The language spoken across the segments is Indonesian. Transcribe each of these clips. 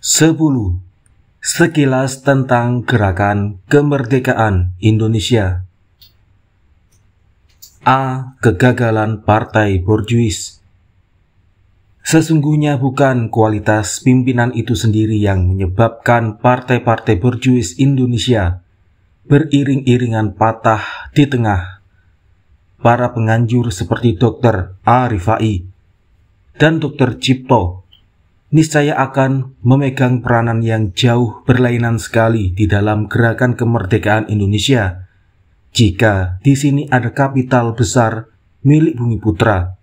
10. Sekilas tentang gerakan kemerdekaan Indonesia. A. Kegagalan Partai Borjuis. Sesungguhnya bukan kualitas pimpinan itu sendiri yang menyebabkan partai-partai borjuis Indonesia beriring-iringan patah di tengah. Para penganjur seperti Dr. A. Rifai dan Dr. Cipto niscaya akan memegang peranan yang jauh berlainan sekali di dalam gerakan kemerdekaan Indonesia jika di sini ada kapital besar milik Bumiputra.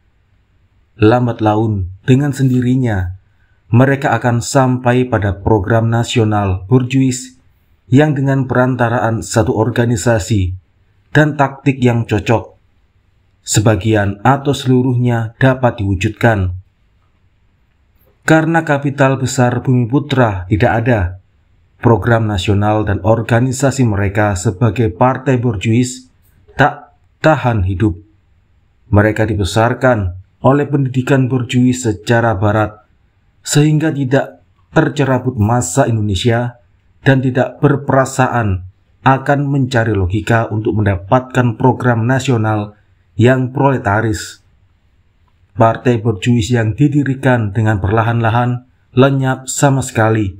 Lambat laun dengan sendirinya mereka akan sampai pada program nasional borjuis yang dengan perantaraan satu organisasi dan taktik yang cocok, sebagian atau seluruhnya dapat diwujudkan. Karena kapital besar Bumiputra tidak ada, program nasional dan organisasi mereka sebagai partai borjuis tak tahan hidup. Mereka dibesarkan oleh pendidikan borjuis secara barat, sehingga tidak tercerabut massa Indonesia dan tidak berperasaan akan mencari logika untuk mendapatkan program nasional yang proletaris. Partai borjuis yang didirikan dengan perlahan-lahan lenyap sama sekali,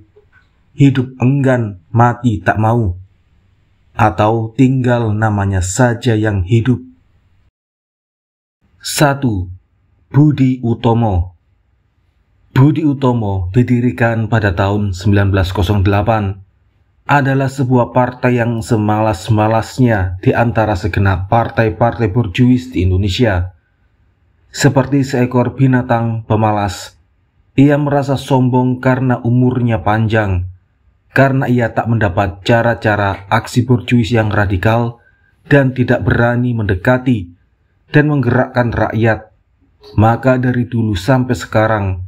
hidup enggan, mati tak mau, atau tinggal namanya saja yang hidup. 1. Budi Utomo. Budi Utomo didirikan pada tahun 1908, adalah sebuah partai yang semalas-malasnya di antara segenap partai-partai borjuis di Indonesia. Seperti seekor binatang pemalas, ia merasa sombong karena umurnya panjang, karena ia tak mendapat cara-cara aksi borjuis yang radikal dan tidak berani mendekati dan menggerakkan rakyat. Maka dari dulu sampai sekarang,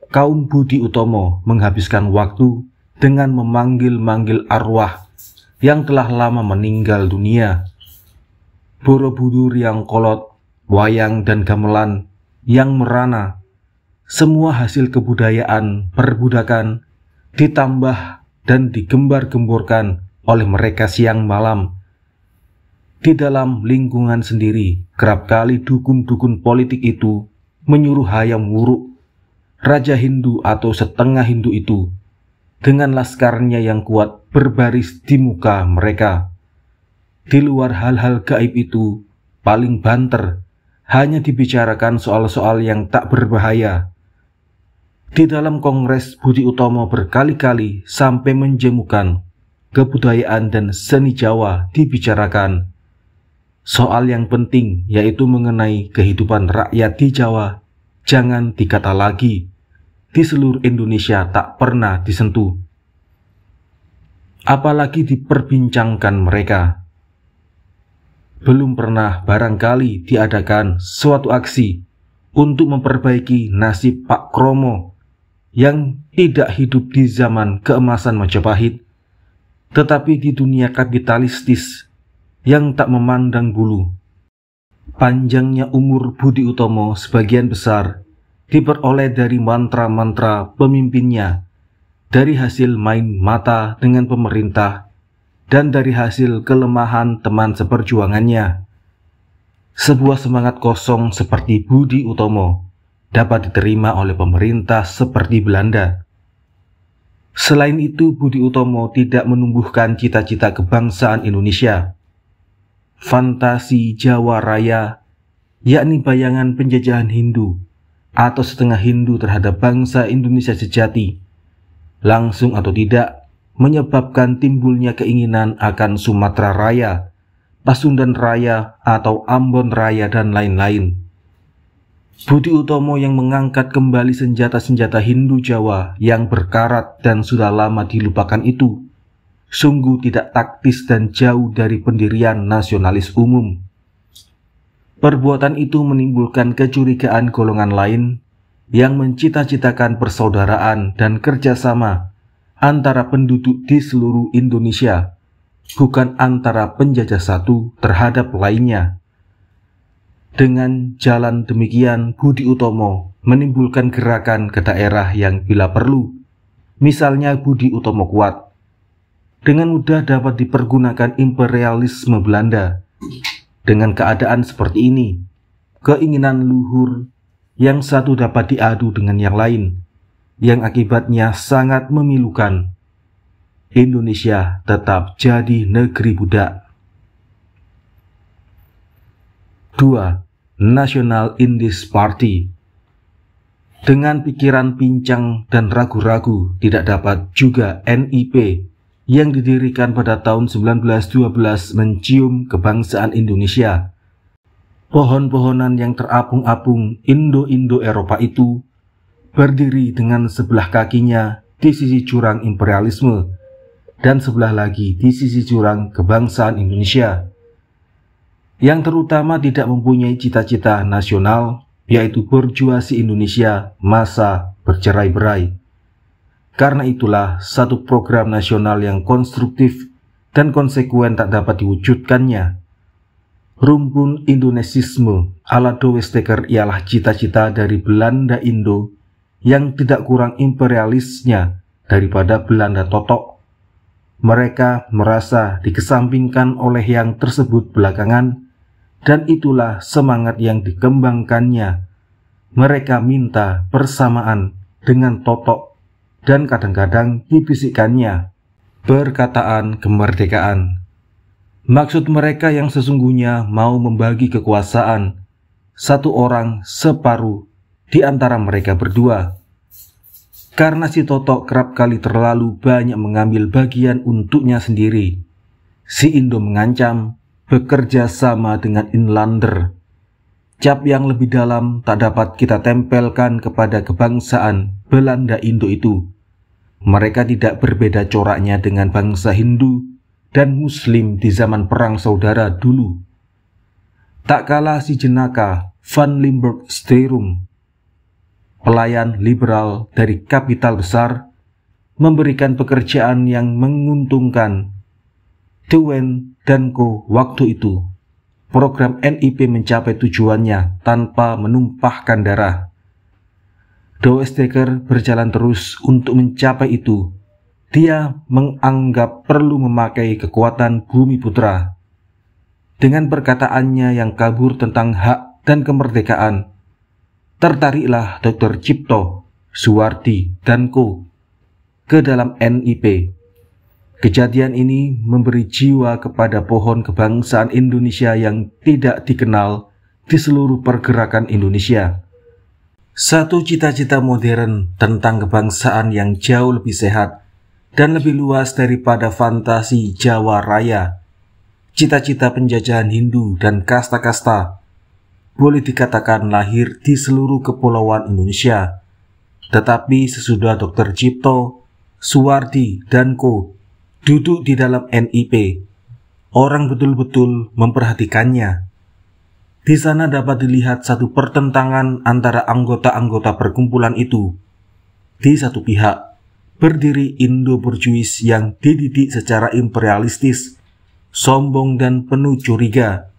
kaum Budi Utomo menghabiskan waktu dengan memanggil-manggil arwah yang telah lama meninggal dunia. Borobudur yang kolot, wayang dan gamelan yang merana, semua hasil kebudayaan perbudakan ditambah dan digembar-gemborkan oleh mereka siang malam. Di dalam lingkungan sendiri, kerap kali dukun-dukun politik itu menyuruh Hayam Wuruk, raja Hindu atau setengah Hindu itu, dengan laskarnya yang kuat berbaris di muka mereka. Di luar hal-hal gaib itu, paling banter hanya dibicarakan soal-soal yang tak berbahaya. Di dalam kongres Budi Utomo berkali-kali sampai menjemukan kebudayaan dan seni Jawa dibicarakan. Soal yang penting yaitu mengenai kehidupan rakyat di Jawa jangan dikata lagi, di seluruh Indonesia tak pernah disentuh, apalagi diperbincangkan mereka. Belum pernah barangkali diadakan suatu aksi untuk memperbaiki nasib Pak Kromo yang tidak hidup di zaman keemasan Majapahit, tetapi di dunia kapitalistis yang tak memandang bulu. Panjangnya umur Budi Utomo sebagian besar diperoleh dari mantra-mantra pemimpinnya, dari hasil main mata dengan pemerintah, dan dari hasil kelemahan teman seperjuangannya. Sebuah semangat kosong seperti Budi Utomo dapat diterima oleh pemerintah seperti Belanda. Selain itu, Budi Utomo tidak menumbuhkan cita-cita kebangsaan Indonesia. Fantasi Jawa Raya, yakni bayangan penjajahan Hindu atau setengah Hindu terhadap bangsa Indonesia sejati, langsung atau tidak menyebabkan timbulnya keinginan akan Sumatera Raya, Pasundan Raya atau Ambon Raya dan lain-lain. Budi Utomo yang mengangkat kembali senjata-senjata Hindu Jawa yang berkarat dan sudah lama dilupakan itu sungguh tidak taktis dan jauh dari pendirian nasionalis umum. Perbuatan itu menimbulkan kecurigaan golongan lain yang mencita-citakan persaudaraan dan kerjasama antara penduduk di seluruh Indonesia, bukan antara penjajah satu terhadap lainnya. Dengan jalan demikian, Budi Utomo menimbulkan gerakan ke daerah yang bila perlu misalnya Budi Utomo Kuat, dengan mudah dapat dipergunakan imperialisme Belanda. Dengan keadaan seperti ini, keinginan luhur yang satu dapat diadu dengan yang lain, yang akibatnya sangat memilukan. Indonesia tetap jadi negeri budak. 2. National Indies Party. Dengan pikiran pincang dan ragu-ragu, tidak dapat juga NIP yang didirikan pada tahun 1912 mencium kebangsaan Indonesia. Pohon-pohonan yang terapung-apung Indo-Indo-Eropa itu berdiri dengan sebelah kakinya di sisi jurang imperialisme dan sebelah lagi di sisi jurang kebangsaan Indonesia, yang terutama tidak mempunyai cita-cita nasional, yaitu borjuasi Indonesia masa bercerai-berai. Karena itulah satu program nasional yang konstruktif dan konsekuen tak dapat diwujudkannya. Rumpun Indonesisme ala De Westeker ialah cita-cita dari Belanda Indo yang tidak kurang imperialisnya daripada Belanda Totok. Mereka merasa dikesampingkan oleh yang tersebut belakangan, dan itulah semangat yang dikembangkannya. Mereka minta persamaan dengan Totok dan kadang-kadang dibisikkannya perkataan kemerdekaan. Maksud mereka yang sesungguhnya mau membagi kekuasaan, satu orang separuh di antara mereka berdua. Karena si Totok kerap kali terlalu banyak mengambil bagian untuknya sendiri, si Indo mengancam bekerja sama dengan Inlander. Cap yang lebih dalam tak dapat kita tempelkan kepada kebangsaan Belanda Indo itu. Mereka tidak berbeda coraknya dengan bangsa Hindu dan Muslim di zaman Perang Saudara dulu. Tak kalah si jenaka Van Limburg Stirum, pelayan liberal dari kapital besar, memberikan pekerjaan yang menguntungkan Dewen dan Co. waktu itu. Program NIP mencapai tujuannya tanpa menumpahkan darah. De Westeker berjalan terus untuk mencapai itu. Dia menganggap perlu memakai kekuatan Bumi Putra. Dengan perkataannya yang kabur tentang hak dan kemerdekaan, tertariklah Dr. Cipto, Suwardi, dan Co. ke dalam NIP. Kejadian ini memberi jiwa kepada pohon kebangsaan Indonesia yang tidak dikenal di seluruh pergerakan Indonesia. Satu cita-cita modern tentang kebangsaan yang jauh lebih sehat dan lebih luas daripada fantasi Jawa Raya. Cita-cita penjajahan Hindu dan kasta-kasta boleh dikatakan lahir di seluruh kepulauan Indonesia. Tetapi sesudah Dr. Cipto, Suwardi, dan Co. duduk di dalam NIP, orang betul-betul memperhatikannya. Di sana dapat dilihat satu pertentangan antara anggota-anggota perkumpulan itu. Di satu pihak, berdiri Indo-Borjuis yang dididik secara imperialistis, sombong dan penuh curiga.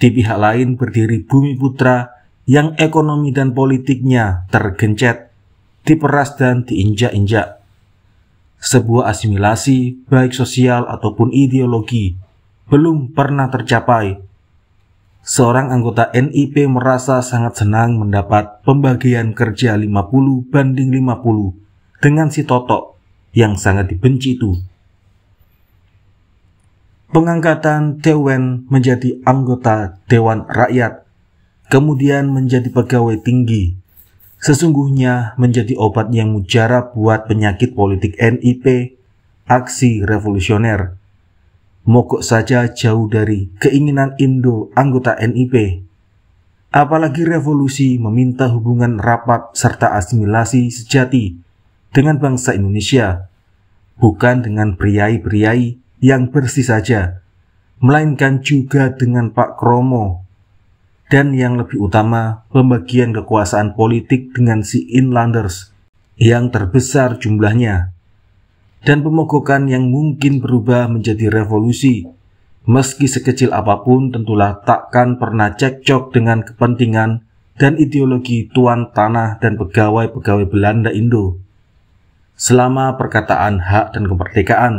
Di pihak lain berdiri Bumi Putra yang ekonomi dan politiknya tergencet, diperas dan diinjak-injak. Sebuah asimilasi baik sosial ataupun ideologi belum pernah tercapai. Seorang anggota NIP merasa sangat senang mendapat pembagian kerja 50-50 dengan si Totok yang sangat dibenci itu. Pengangkatan Dewen menjadi anggota Dewan Rakyat, kemudian menjadi pegawai tinggi, sesungguhnya menjadi obat yang mujarab buat penyakit politik NIP, aksi revolusioner. Mogok saja jauh dari keinginan Indo anggota NIP. Apalagi revolusi meminta hubungan rapat serta asimilasi sejati dengan bangsa Indonesia, bukan dengan priai-priai yang bersih saja, melainkan juga dengan Pak Kromo. Dan yang lebih utama, pembagian kekuasaan politik dengan si Inlanders yang terbesar jumlahnya, dan pemogokan yang mungkin berubah menjadi revolusi, meski sekecil apapun tentulah takkan pernah cekcok dengan kepentingan dan ideologi tuan tanah dan pegawai-pegawai Belanda Indo. Selama perkataan hak dan kemerdekaan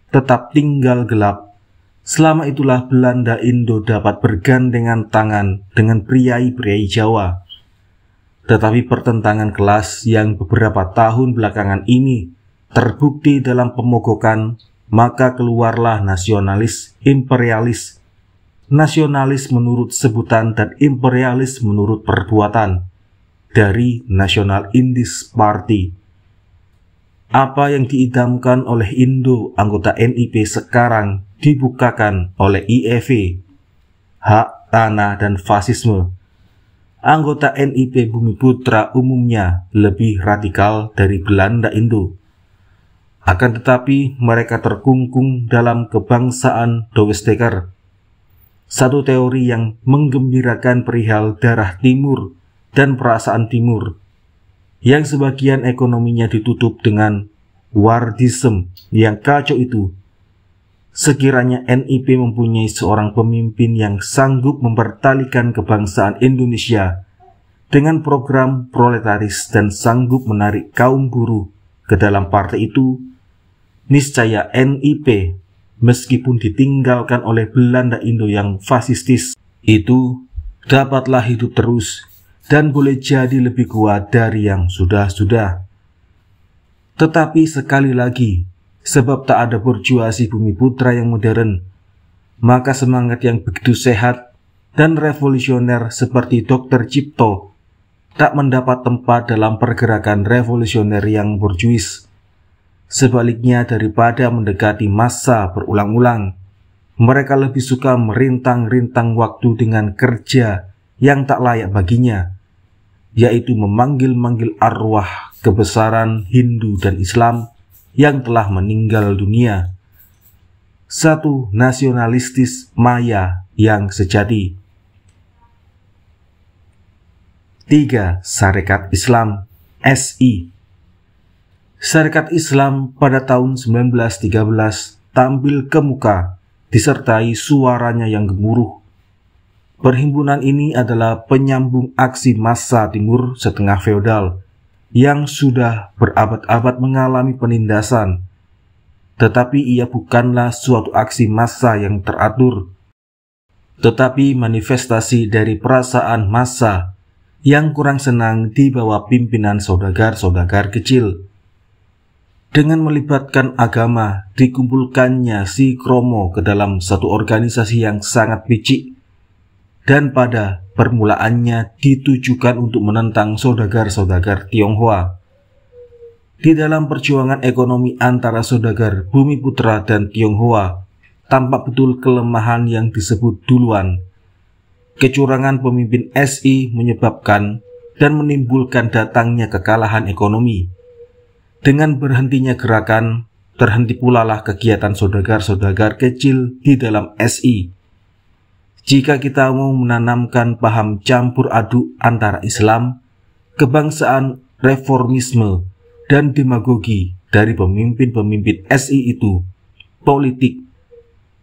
tetap tinggal gelap, selama itulah Belanda Indo dapat bergandengan tangan dengan priai-priai Jawa. Tetapi pertentangan kelas yang beberapa tahun belakangan ini terbukti dalam pemogokan, maka keluarlah nasionalis imperialis. Nasionalis menurut sebutan dan imperialis menurut perbuatan dari National Indies Party. Apa yang diidamkan oleh Indo anggota NIP sekarang dibukakan oleh IEV, hak, tanah, dan fasisme. Anggota NIP Bumiputra umumnya lebih radikal dari Belanda Indo. Akan tetapi mereka terkungkung dalam kebangsaan Douwesdekker, satu teori yang menggembirakan perihal darah timur dan perasaan timur, yang sebagian ekonominya ditutup dengan wardism yang kacau itu. Sekiranya NIP mempunyai seorang pemimpin yang sanggup mempertalikan kebangsaan Indonesia dengan program proletaris dan sanggup menarik kaum buruh ke dalam partai itu, niscaya NIP, meskipun ditinggalkan oleh Belanda Indo yang fasistis itu, dapatlah hidup terus dan boleh jadi lebih kuat dari yang sudah-sudah. Tetapi sekali lagi, sebab tak ada borjuasi Bumiputra yang modern, maka semangat yang begitu sehat dan revolusioner seperti Dr. Cipto tak mendapat tempat dalam pergerakan revolusioner yang borjuis. Sebaliknya, daripada mendekati masa berulang-ulang, mereka lebih suka merintang-rintang waktu dengan kerja yang tak layak baginya, yaitu memanggil-manggil arwah kebesaran Hindu dan Islam yang telah meninggal dunia. Satu nasionalistis maya yang sejati. 3. Sarekat Islam SI. Sarekat Islam pada tahun 1913 tampil ke muka disertai suaranya yang gemuruh. Perhimpunan ini adalah penyambung aksi massa timur setengah feodal yang sudah berabad-abad mengalami penindasan. Tetapi ia bukanlah suatu aksi massa yang teratur, tetapi manifestasi dari perasaan massa yang kurang senang di bawah pimpinan saudagar-saudagar kecil. Dengan melibatkan agama, dikumpulkannya si Kromo ke dalam satu organisasi yang sangat picik, dan pada permulaannya ditujukan untuk menentang saudagar-saudagar Tionghoa. Di dalam perjuangan ekonomi antara saudagar Bumiputra dan Tionghoa, tampak betul kelemahan yang disebut duluan. Kecurangan pemimpin SI menyebabkan dan menimbulkan datangnya kekalahan ekonomi. Dengan berhentinya gerakan, terhenti pula lah kegiatan saudagar-saudagar kecil di dalam SI. Jika kita mau menanamkan paham campur aduk antara Islam, kebangsaan, reformisme, dan demagogi dari pemimpin-pemimpin SI itu, politik,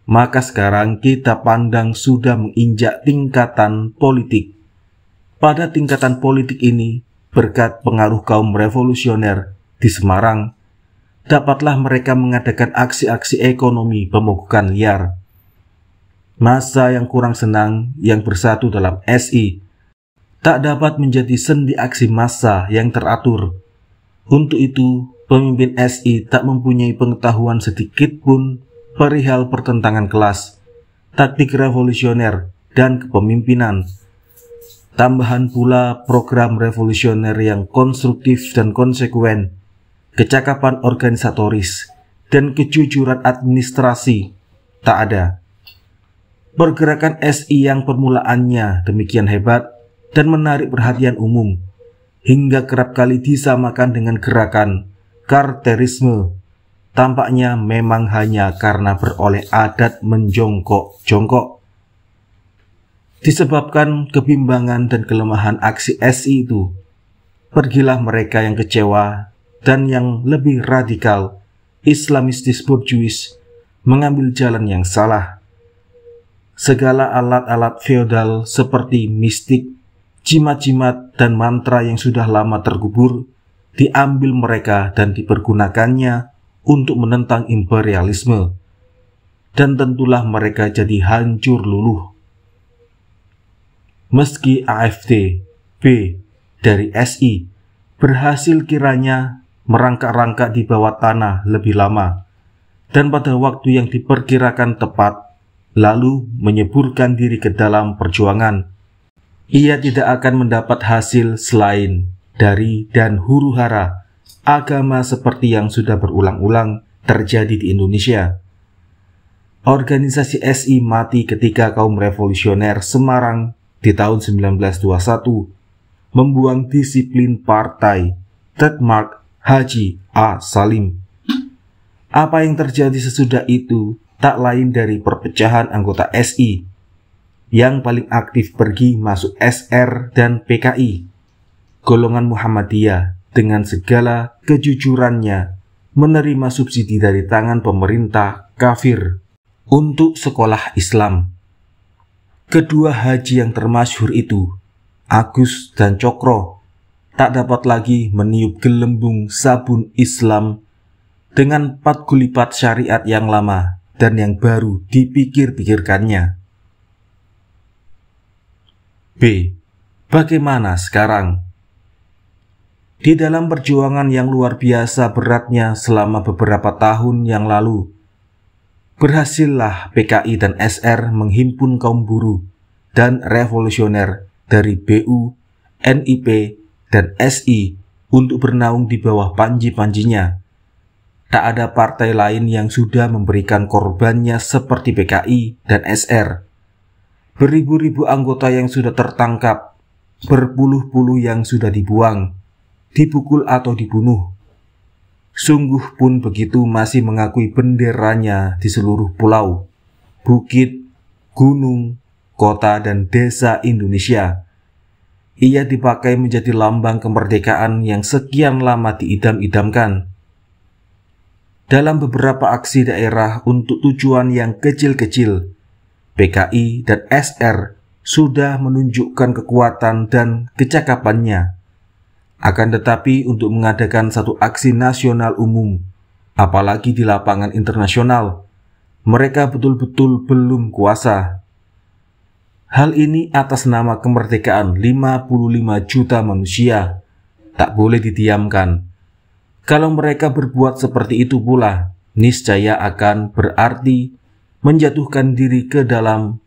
maka sekarang kita pandang sudah menginjak tingkatan politik. Pada tingkatan politik ini, berkat pengaruh kaum revolusioner di Semarang, dapatlah mereka mengadakan aksi-aksi ekonomi pemogokan liar. Massa yang kurang senang yang bersatu dalam SI tak dapat menjadi sendi aksi massa yang teratur. Untuk itu, pemimpin SI tak mempunyai pengetahuan sedikit pun perihal pertentangan kelas, taktik revolusioner, dan kepemimpinan. Tambahan pula program revolusioner yang konstruktif dan konsekuen, kecakapan organisatoris, dan kejujuran administrasi tak ada. Pergerakan SI yang permulaannya demikian hebat dan menarik perhatian umum, hingga kerap kali disamakan dengan gerakan Carterisme, tampaknya memang hanya karena beroleh adat menjongkok-jongkok. Disebabkan kebimbangan dan kelemahan aksi SI itu, pergilah mereka yang kecewa dan yang lebih radikal, Islamistis borjuis, mengambil jalan yang salah. Segala alat-alat feodal seperti mistik, jimat-jimat, dan mantra yang sudah lama terkubur diambil mereka dan dipergunakannya untuk menentang imperialisme. Dan tentulah mereka jadi hancur luluh. Meski AfD B dari SI berhasil kiranya merangkak-rangkak di bawah tanah lebih lama, dan pada waktu yang diperkirakan tepat, lalu menyeburkan diri ke dalam perjuangan, ia tidak akan mendapat hasil selain dari dan huru-hara agama seperti yang sudah berulang-ulang terjadi di Indonesia. Organisasi SI mati ketika kaum revolusioner Semarang di tahun 1921 membuang disiplin partai trademark Haji A. Salim. Apa yang terjadi sesudah itu tak lain dari perpecahan anggota SI yang paling aktif pergi masuk SR dan PKI. Golongan Muhammadiyah dengan segala kejujurannya menerima subsidi dari tangan pemerintah kafir untuk sekolah Islam. Kedua haji yang termasyhur itu, Agus dan Cokro, tak dapat lagi meniup gelembung sabun Islam dengan patgulipat syariat yang lama dan yang baru dipikir-pikirkannya. B. Bagaimana sekarang? Di dalam perjuangan yang luar biasa beratnya selama beberapa tahun yang lalu, berhasillah PKI dan SR menghimpun kaum buruh dan revolusioner dari BU, NIP, dan SI untuk bernaung di bawah panji-panjinya. Tak ada partai lain yang sudah memberikan korbannya seperti PKI dan SR. Beribu-ribu anggota yang sudah tertangkap, berpuluh-puluh yang sudah dibuang, dipukul atau dibunuh. Sungguh pun begitu masih mengakui benderanya di seluruh pulau, bukit, gunung, kota, dan desa Indonesia. Ia dipakai menjadi lambang kemerdekaan yang sekian lama diidam-idamkan. Dalam beberapa aksi daerah untuk tujuan yang kecil-kecil, PKI dan SR sudah menunjukkan kekuatan dan kecakapannya. Akan tetapi untuk mengadakan satu aksi nasional umum, apalagi di lapangan internasional, mereka betul-betul belum kuasa. Hal ini atas nama kemerdekaan 55 juta manusia, tak boleh didiamkan. Kalau mereka berbuat seperti itu pula, niscaya akan berarti menjatuhkan diri ke dalam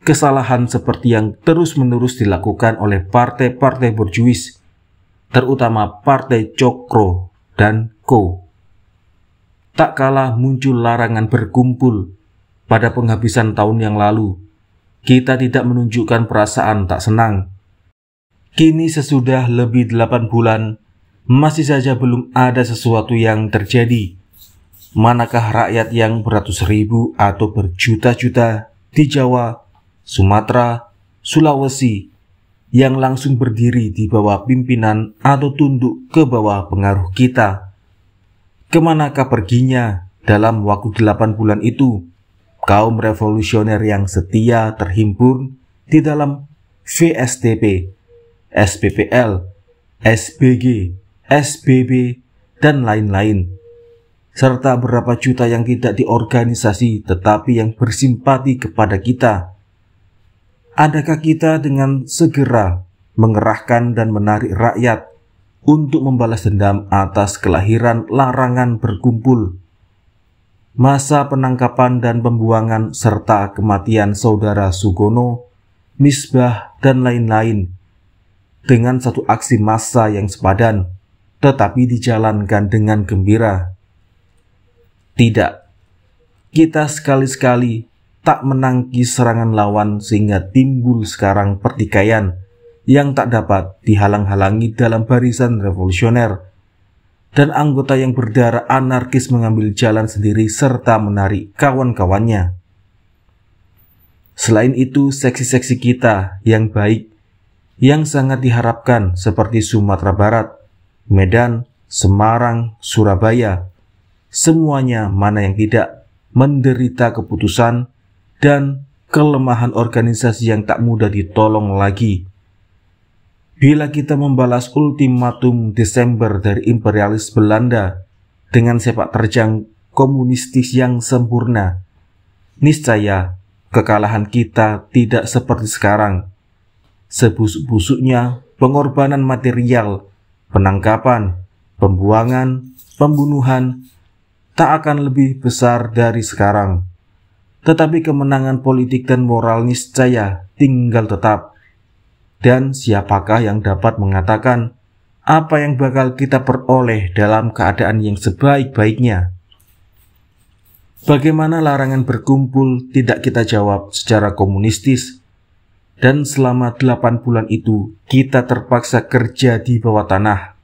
kesalahan seperti yang terus-menerus dilakukan oleh partai-partai borjuis, terutama Partai Cokro dan Co. Tak kalah muncul larangan berkumpul pada penghabisan tahun yang lalu, kita tidak menunjukkan perasaan tak senang. Kini sesudah lebih 8 bulan, masih saja belum ada sesuatu yang terjadi. Manakah rakyat yang beratus ribu atau berjuta-juta di Jawa, Sumatera, Sulawesi, yang langsung berdiri di bawah pimpinan atau tunduk ke bawah pengaruh kita? Kemanakah perginya dalam waktu 8 bulan itu kaum revolusioner yang setia terhimpun di dalam VSTP, SPPL, SBG, SBB, dan lain-lain, serta berapa juta yang tidak diorganisasi tetapi yang bersimpati kepada kita? Adakah kita dengan segera mengerahkan dan menarik rakyat untuk membalas dendam atas kelahiran larangan berkumpul, masa penangkapan dan pembuangan serta kematian saudara Sugono, Misbah, dan lain-lain dengan satu aksi massa yang sepadan tetapi dijalankan dengan gembira? Tidak, kita sekali-sekali tak menangkis serangan lawan sehingga timbul sekarang pertikaian yang tak dapat dihalang-halangi dalam barisan revolusioner, dan anggota yang berdarah anarkis mengambil jalan sendiri serta menarik kawan-kawannya. Selain itu, seksi-seksi kita yang baik, yang sangat diharapkan seperti Sumatera Barat, Medan, Semarang, Surabaya, semuanya mana yang tidak menderita keputusan dan kelemahan organisasi yang tak mudah ditolong lagi. Bila kita membalas ultimatum Desember dari imperialis Belanda dengan sepak terjang komunistis yang sempurna, niscaya kekalahan kita tidak seperti sekarang. Sebusuk-busuknya pengorbanan material, penangkapan, pembuangan, pembunuhan tak akan lebih besar dari sekarang. Tetapi kemenangan politik dan moral niscaya tinggal tetap. Dan siapakah yang dapat mengatakan apa yang bakal kita peroleh dalam keadaan yang sebaik-baiknya? Bagaimana larangan berkumpul tidak kita jawab secara komunistis, dan selama 8 bulan itu kita terpaksa kerja di bawah tanah.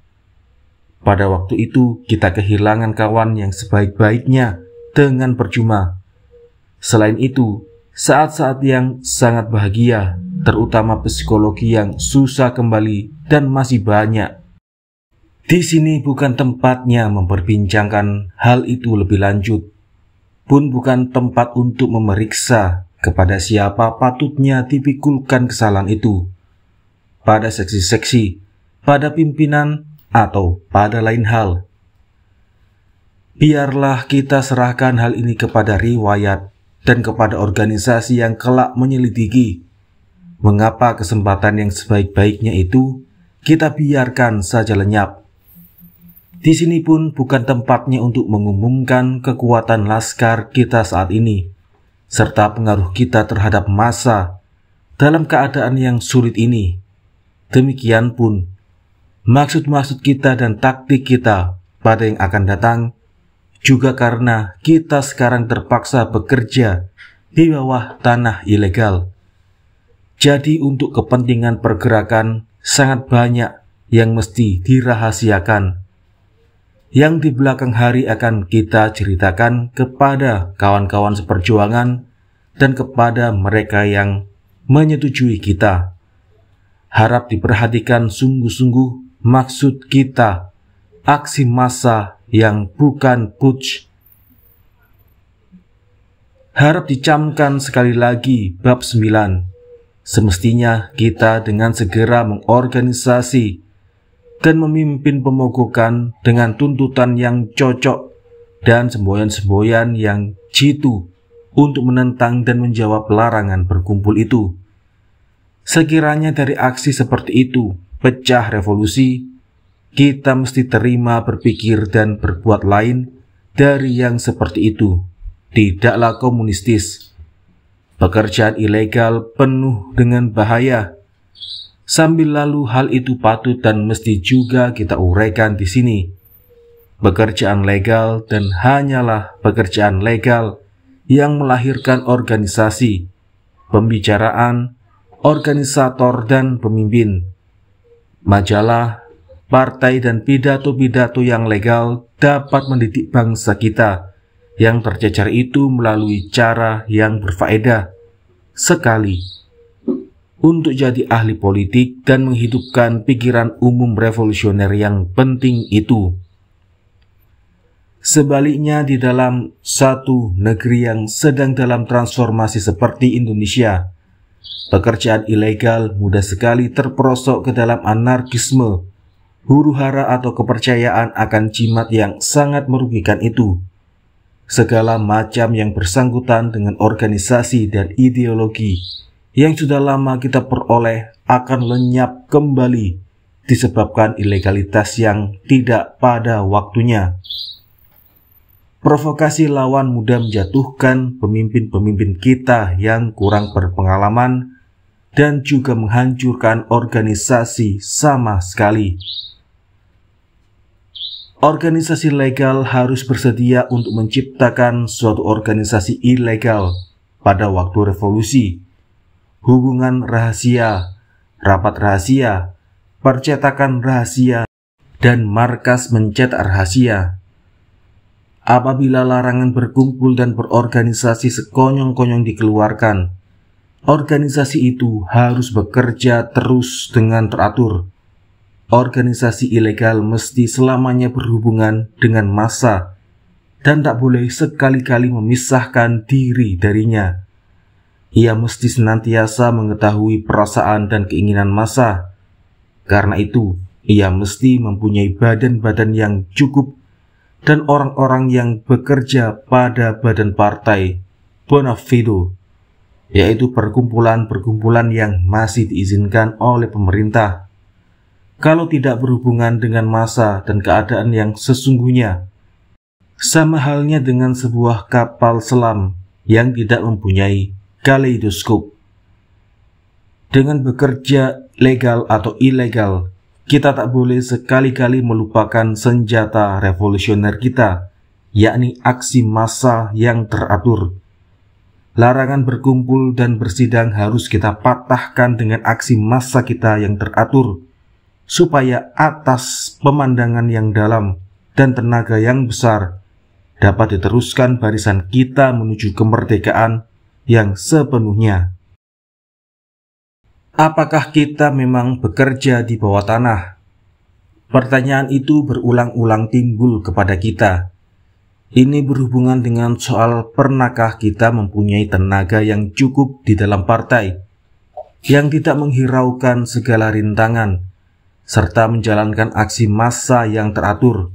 Pada waktu itu kita kehilangan kawan yang sebaik-baiknya dengan percuma. Selain itu, saat-saat yang sangat bahagia, terutama psikologi yang susah kembali dan masih banyak. Di sini bukan tempatnya memperbincangkan hal itu lebih lanjut, pun bukan tempat untuk memeriksa kepada siapa patutnya dipikulkan kesalahan itu, pada seksi-seksi, pada pimpinan, atau pada lain hal. Biarlah kita serahkan hal ini kepada riwayat dan kepada organisasi yang kelak menyelidiki mengapa kesempatan yang sebaik-baiknya itu kita biarkan saja lenyap. Di sini pun bukan tempatnya untuk mengumumkan kekuatan laskar kita saat ini, serta pengaruh kita terhadap massa dalam keadaan yang sulit ini. Demikian pun, maksud-maksud kita dan taktik kita pada yang akan datang, juga karena kita sekarang terpaksa bekerja di bawah tanah ilegal. Jadi untuk kepentingan pergerakan sangat banyak yang mesti dirahasiakan, yang di belakang hari akan kita ceritakan kepada kawan-kawan seperjuangan dan kepada mereka yang menyetujui kita. Harap diperhatikan sungguh-sungguh maksud kita, aksi massa yang bukan putsch. Harap dicamkan sekali lagi bab 9. Semestinya kita dengan segera mengorganisasi dan memimpin pemogokan dengan tuntutan yang cocok dan semboyan-semboyan yang jitu untuk menentang dan menjawab larangan berkumpul itu. Sekiranya dari aksi seperti itu pecah revolusi, kita mesti terima berpikir dan berbuat lain dari yang seperti itu. Tidaklah komunistis. Pekerjaan ilegal penuh dengan bahaya. Sambil lalu hal itu patut dan mesti juga kita uraikan di sini. Pekerjaan legal dan hanyalah pekerjaan legal yang melahirkan organisasi, pembicaraan, organisator dan pemimpin. Majalah, partai dan pidato-pidato yang legal dapat mendidik bangsa kita yang tercecer itu melalui cara yang berfaedah sekali untuk jadi ahli politik dan menghidupkan pikiran umum revolusioner yang penting itu. Sebaliknya, di dalam satu negeri yang sedang dalam transformasi seperti Indonesia, pekerjaan ilegal mudah sekali terperosok ke dalam anarkisme, huru-hara atau kepercayaan akan jimat yang sangat merugikan itu. Segala macam yang bersangkutan dengan organisasi dan ideologi yang sudah lama kita peroleh akan lenyap kembali disebabkan ilegalitas yang tidak pada waktunya. Provokasi lawan mudah menjatuhkan pemimpin-pemimpin kita yang kurang berpengalaman dan juga menghancurkan organisasi sama sekali. Organisasi legal harus bersedia untuk menciptakan suatu organisasi ilegal pada waktu revolusi. Hubungan rahasia, rapat rahasia, percetakan rahasia, dan markas mencetak rahasia. Apabila larangan berkumpul dan berorganisasi sekonyong-konyong dikeluarkan, organisasi itu harus bekerja terus dengan teratur. Organisasi ilegal mesti selamanya berhubungan dengan massa dan tak boleh sekali-kali memisahkan diri darinya. Ia mesti senantiasa mengetahui perasaan dan keinginan massa. Karena itu, ia mesti mempunyai badan-badan yang cukup dan orang-orang yang bekerja pada badan partai bona fide, yaitu perkumpulan-perkumpulan yang masih diizinkan oleh pemerintah. Kalau tidak berhubungan dengan masa dan keadaan yang sesungguhnya, sama halnya dengan sebuah kapal selam yang tidak mempunyai kaleidoskop. Dengan bekerja legal atau ilegal, kita tak boleh sekali-kali melupakan senjata revolusioner kita, yakni aksi massa yang teratur. Larangan berkumpul dan bersidang harus kita patahkan dengan aksi massa kita yang teratur, supaya atas pemandangan yang dalam dan tenaga yang besar dapat diteruskan barisan kita menuju kemerdekaan yang sepenuhnya. Apakah kita memang bekerja di bawah tanah? Pertanyaan itu berulang-ulang timbul kepada kita. Ini berhubungan dengan soal pernahkah kita mempunyai tenaga yang cukup di dalam partai, yang tidak menghiraukan segala rintangan, serta menjalankan aksi massa yang teratur.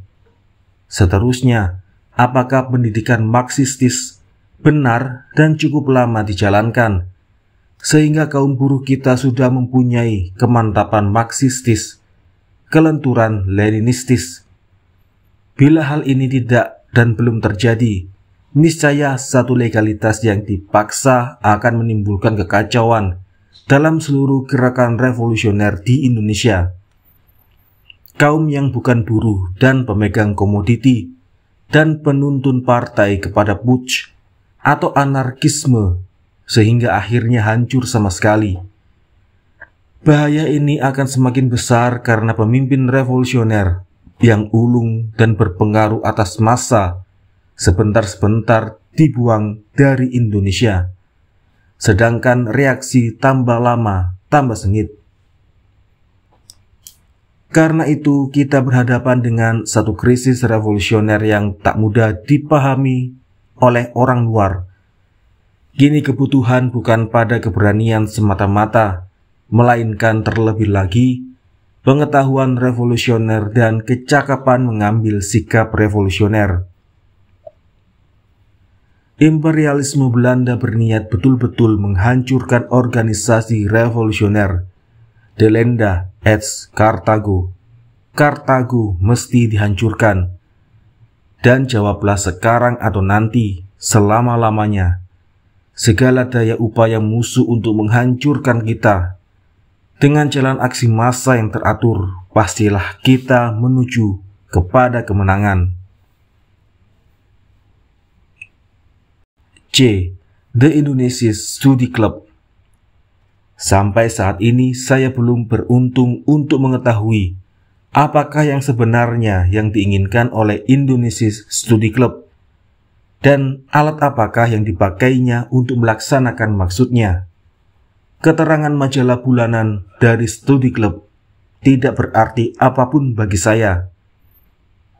Seterusnya, apakah pendidikan Marxistis benar dan cukup lama dijalankan, sehingga kaum buruh kita sudah mempunyai kemantapan Marxistis, kelenturan Leninistis? Bila hal ini tidak dan belum terjadi, niscaya satu legalitas yang dipaksa akan menimbulkan kekacauan dalam seluruh gerakan revolusioner di Indonesia. Kaum yang bukan buruh dan pemegang komoditi dan penuntun partai kepada putsch atau anarkisme, sehingga akhirnya hancur sama sekali. Bahaya ini akan semakin besar karena pemimpin revolusioner yang ulung dan berpengaruh atas massa sebentar-sebentar dibuang dari Indonesia, sedangkan reaksi tambah lama tambah sengit. Karena itu kita berhadapan dengan satu krisis revolusioner yang tak mudah dipahami oleh orang luar. Kini kebutuhan bukan pada keberanian semata-mata, melainkan terlebih lagi pengetahuan revolusioner dan kecakapan mengambil sikap revolusioner. Imperialisme Belanda berniat betul-betul menghancurkan organisasi revolusioner. Delenda et Karthago. Karthago mesti dihancurkan. Dan jawablah sekarang atau nanti, selama-lamanya. Segala daya upaya musuh untuk menghancurkan kita dengan jalan aksi massa yang teratur, pastilah kita menuju kepada kemenangan. C. The Indonesian Study Club. Sampai saat ini saya belum beruntung untuk mengetahui apakah yang sebenarnya yang diinginkan oleh Indonesian Study Club dan alat apakah yang dipakainya untuk melaksanakan maksudnya. Keterangan majalah bulanan dari Study Club tidak berarti apapun bagi saya.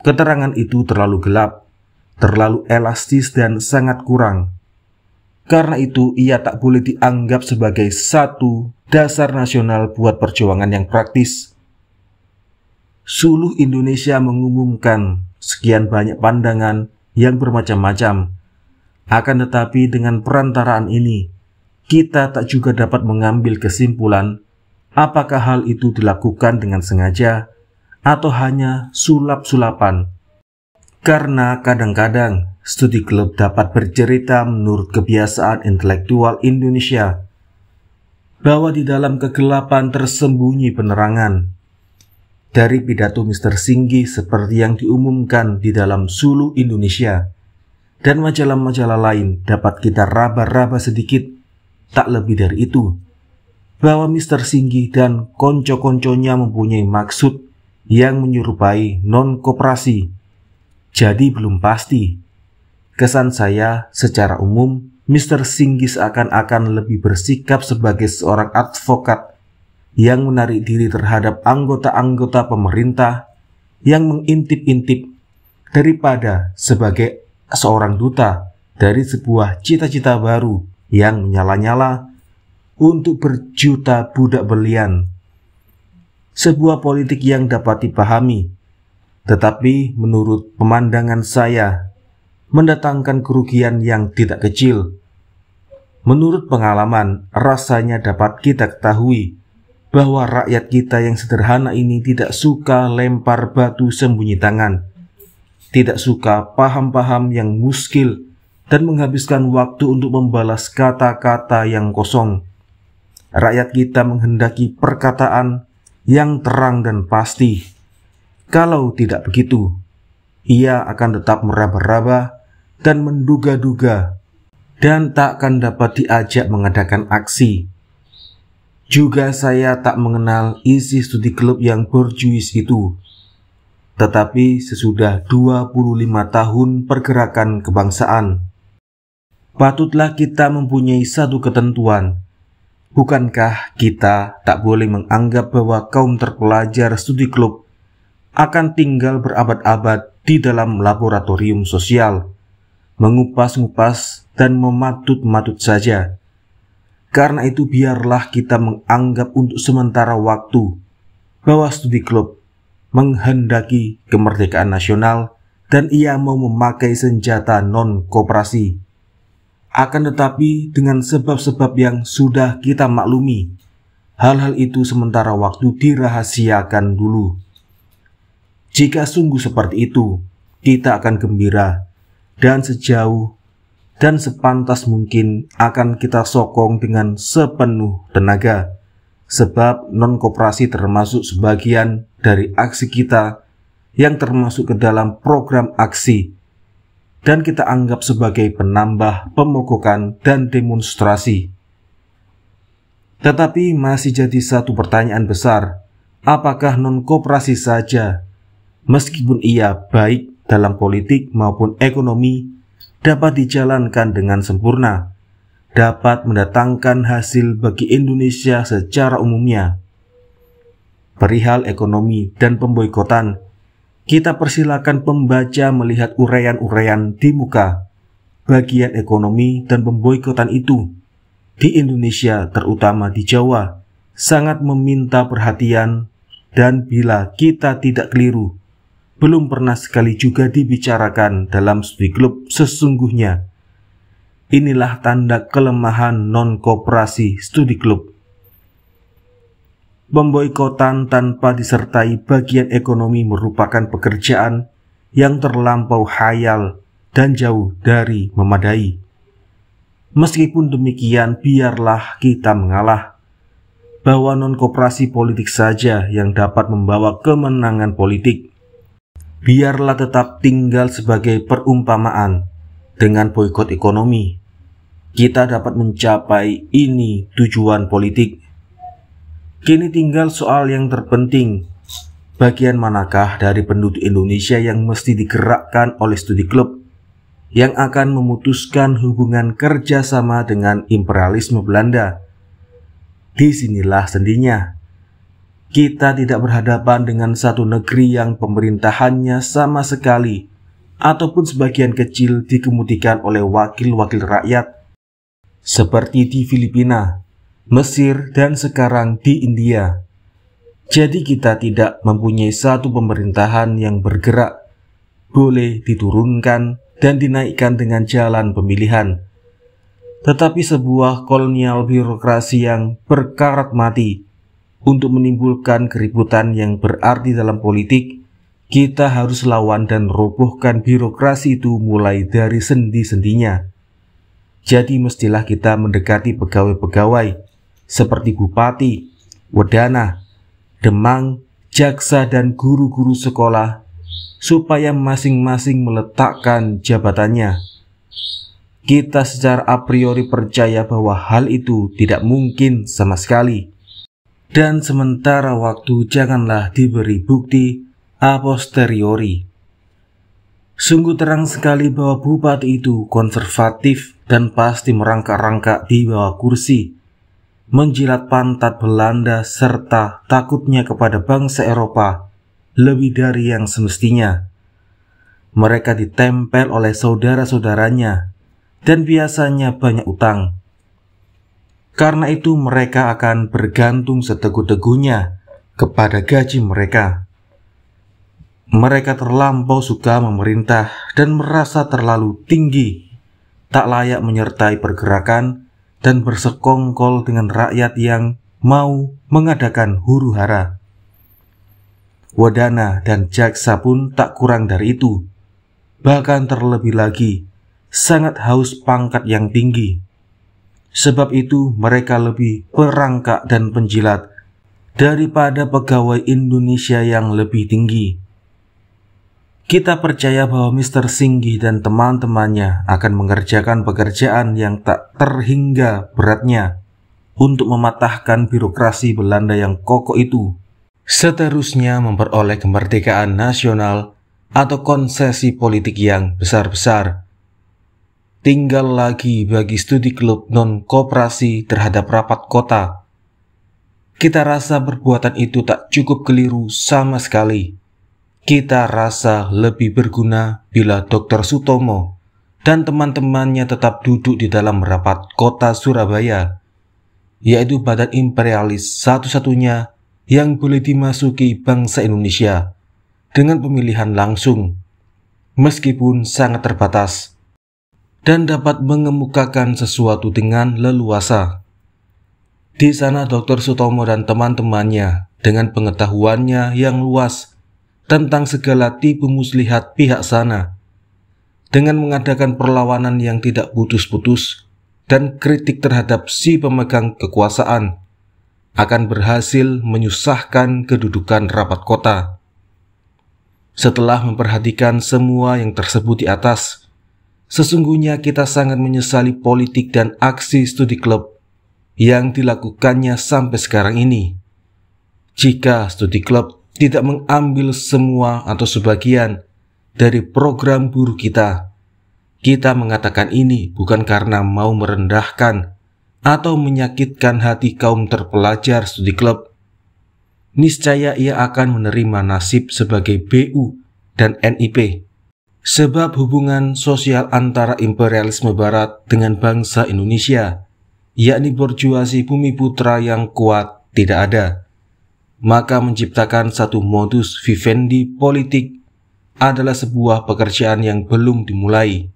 Keterangan itu terlalu gelap, terlalu elastis dan sangat kurang. Karena itu ia tak boleh dianggap sebagai satu dasar nasional buat perjuangan yang praktis. Suluh Indonesia mengumumkan sekian banyak pandangan yang bermacam-macam. Akan tetapi dengan perantaraan ini, kita tak juga dapat mengambil kesimpulan apakah hal itu dilakukan dengan sengaja atau hanya sulap-sulapan. Karena kadang-kadang Study Club dapat bercerita menurut kebiasaan intelektual Indonesia bahwa di dalam kegelapan tersembunyi penerangan. Dari pidato Mr. Singgi seperti yang diumumkan di dalam Suluh Indonesia dan majalah-majalah lain dapat kita raba-raba sedikit, tak lebih dari itu, bahwa Mr. Singgi dan konco-konconya mempunyai maksud yang menyerupai non-koperasi. Jadi belum pasti. Kesan saya secara umum, Mr. Singgi seakan-akan lebih bersikap sebagai seorang advokat yang menarik diri terhadap anggota-anggota pemerintah yang mengintip-intip daripada sebagai seorang duta dari sebuah cita-cita baru yang menyala-nyala untuk berjuta budak belian. sebuah politik yang dapat dipahami, tetapi menurut pemandangan saya, mendatangkan kerugian yang tidak kecil. Menurut pengalaman, rasanya dapat kita ketahui bahwa rakyat kita yang sederhana ini tidak suka lempar batu sembunyi tangan, tidak suka paham-paham yang muskil, dan menghabiskan waktu untuk membalas kata-kata yang kosong. Rakyat kita menghendaki perkataan yang terang dan pasti. Kalau tidak begitu, ia akan tetap meraba-raba dan menduga-duga, dan tak akan dapat diajak mengadakan aksi. Juga saya tak mengenal isi studi klub yang berjuis itu. Tetapi sesudah 25 tahun pergerakan kebangsaan, patutlah kita mempunyai satu ketentuan. Bukankah kita tak boleh menganggap bahwa kaum terpelajar studi klub akan tinggal berabad-abad di dalam laboratorium sosial, mengupas-ngupas dan mematut-matut saja? Karena itu biarlah kita menganggap untuk sementara waktu bahwa studi klub menghendaki kemerdekaan nasional dan ia mau memakai senjata non-koperasi. Akan tetapi dengan sebab-sebab yang sudah kita maklumi, hal-hal itu sementara waktu dirahasiakan dulu. Jika sungguh seperti itu, kita akan gembira dan sejauh dan sepantas mungkin akan kita sokong dengan sepenuh tenaga, sebab non-koperasi termasuk sebagian dari aksi kita yang termasuk ke dalam program aksi, dan kita anggap sebagai penambah pemogokan dan demonstrasi. Tetapi masih jadi satu pertanyaan besar, apakah non-koperasi saja, meskipun ia baik dalam politik maupun ekonomi, dapat dijalankan dengan sempurna, dapat mendatangkan hasil bagi Indonesia secara umumnya? Perihal ekonomi dan pemboikotan, kita persilakan pembaca melihat uraian-uraian di muka. Bagian ekonomi dan pemboikotan itu di Indonesia, terutama di Jawa, sangat meminta perhatian, dan bila kita tidak keliru, belum pernah sekali juga dibicarakan dalam studi klub sesungguhnya. Inilah tanda kelemahan non-koperasi studi klub. Pemboikotan tanpa disertai bagian ekonomi merupakan pekerjaan yang terlampau khayal dan jauh dari memadai. Meskipun demikian, biarlah kita mengalah bahwa non-koperasi politik saja yang dapat membawa kemenangan politik. Biarlah tetap tinggal sebagai perumpamaan. Dengan boikot ekonomi, kita dapat mencapai ini tujuan politik. Kini tinggal soal yang terpenting, bagian manakah dari penduduk Indonesia yang mesti digerakkan oleh studi klub yang akan memutuskan hubungan kerjasama dengan imperialisme Belanda. Disinilah sendinya. Kita tidak berhadapan dengan satu negeri yang pemerintahannya sama sekali ataupun sebagian kecil dikemudikan oleh wakil-wakil rakyat seperti di Filipina, Mesir, dan sekarang di India. Jadi kita tidak mempunyai satu pemerintahan yang bergerak, boleh diturunkan dan dinaikkan dengan jalan pemilihan, tetapi sebuah kolonial birokrasi yang berkarat mati. Untuk menimbulkan keributan yang berarti dalam politik, kita harus lawan dan robohkan birokrasi itu mulai dari sendi-sendinya. Jadi mestilah kita mendekati pegawai-pegawai seperti bupati, wedana, demang, jaksa, dan guru-guru sekolah, supaya masing-masing meletakkan jabatannya. Kita secara a priori percaya bahwa hal itu tidak mungkin sama sekali. Dan sementara waktu janganlah diberi bukti a posteriori. Sungguh terang sekali bahwa bupati itu konservatif dan pasti merangkak-rangkak di bawah kursi, menjilat pantat Belanda serta takutnya kepada bangsa Eropa lebih dari yang semestinya. Mereka ditempel oleh saudara-saudaranya dan biasanya banyak utang. Karena itu mereka akan bergantung seteguh-teguhnya kepada gaji mereka. Mereka terlampau suka memerintah dan merasa terlalu tinggi, tak layak menyertai pergerakan dan bersekongkol dengan rakyat yang mau mengadakan huru-hara. Wadana dan jaksa pun tak kurang dari itu, bahkan terlebih lagi, sangat haus pangkat yang tinggi. Sebab itu mereka lebih perangkak dan penjilat daripada pegawai Indonesia yang lebih tinggi. Kita percaya bahwa Mr. Singgi dan teman-temannya akan mengerjakan pekerjaan yang tak terhingga beratnya untuk mematahkan birokrasi Belanda yang kokoh itu. Seterusnya memperoleh kemerdekaan nasional atau konsesi politik yang besar-besar. Tinggal lagi bagi studi klub non-koperasi terhadap rapat kota. Kita rasa perbuatan itu tak cukup keliru sama sekali. Kita rasa lebih berguna bila Dr. Sutomo dan teman-temannya tetap duduk di dalam rapat kota Surabaya, yaitu badan imperialis satu-satunya yang boleh dimasuki bangsa Indonesia dengan pemilihan langsung, meskipun sangat terbatas, dan dapat mengemukakan sesuatu dengan leluasa. Di sana Dr. Sutomo dan teman-temannya dengan pengetahuannya yang luas tentang segala tipu muslihat pihak sana, dengan mengadakan perlawanan yang tidak putus-putus dan kritik terhadap si pemegang kekuasaan, akan berhasil menyusahkan kedudukan rapat kota. Setelah memperhatikan semua yang tersebut di atas, sesungguhnya kita sangat menyesali politik dan aksi studi klub yang dilakukannya sampai sekarang ini. Jika studi klub tidak mengambil semua atau sebagian dari program buruh kita mengatakan ini bukan karena mau merendahkan atau menyakitkan hati kaum terpelajar studi klub. Niscaya ia akan menerima nasib sebagai BU dan NIP. Sebab hubungan sosial antara imperialisme barat dengan bangsa Indonesia, yakni borjuasi bumi putra yang kuat, tidak ada. Maka menciptakan satu modus vivendi politik adalah sebuah pekerjaan yang belum dimulai.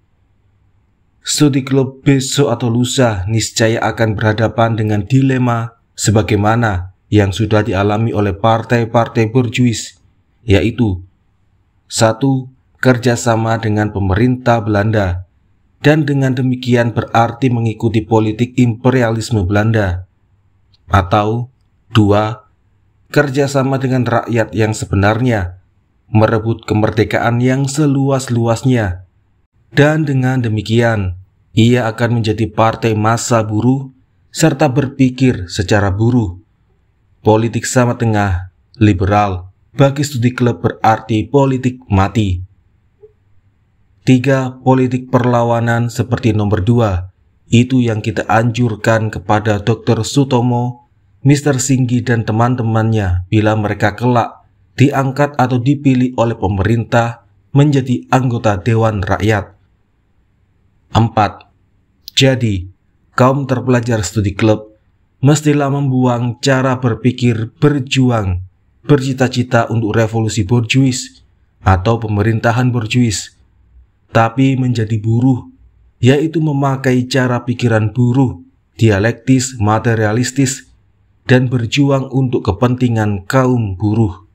Studi klub besok atau lusa niscaya akan berhadapan dengan dilema sebagaimana yang sudah dialami oleh partai-partai borjuis, yaitu 1. Kerjasama dengan pemerintah Belanda, dan dengan demikian berarti mengikuti politik imperialisme Belanda, atau 2. Kerjasama dengan rakyat yang sebenarnya, merebut kemerdekaan yang seluas-luasnya, dan dengan demikian ia akan menjadi partai massa buruh serta berpikir secara buruh. Politik sama tengah, liberal, bagi studi klub berarti politik mati. 3. Politik perlawanan seperti nomor 2, itu yang kita anjurkan kepada Dr. Sutomo, Mr. Singgi dan teman-temannya bila mereka kelak diangkat atau dipilih oleh pemerintah menjadi anggota Dewan Rakyat. 4. Jadi, kaum terpelajar studi klub mestilah membuang cara berpikir berjuang, bercita-cita untuk revolusi borjuis atau pemerintahan borjuis, tapi menjadi buruh, yaitu memakai cara pikiran buruh, dialektis, materialistis, dan berjuang untuk kepentingan kaum buruh.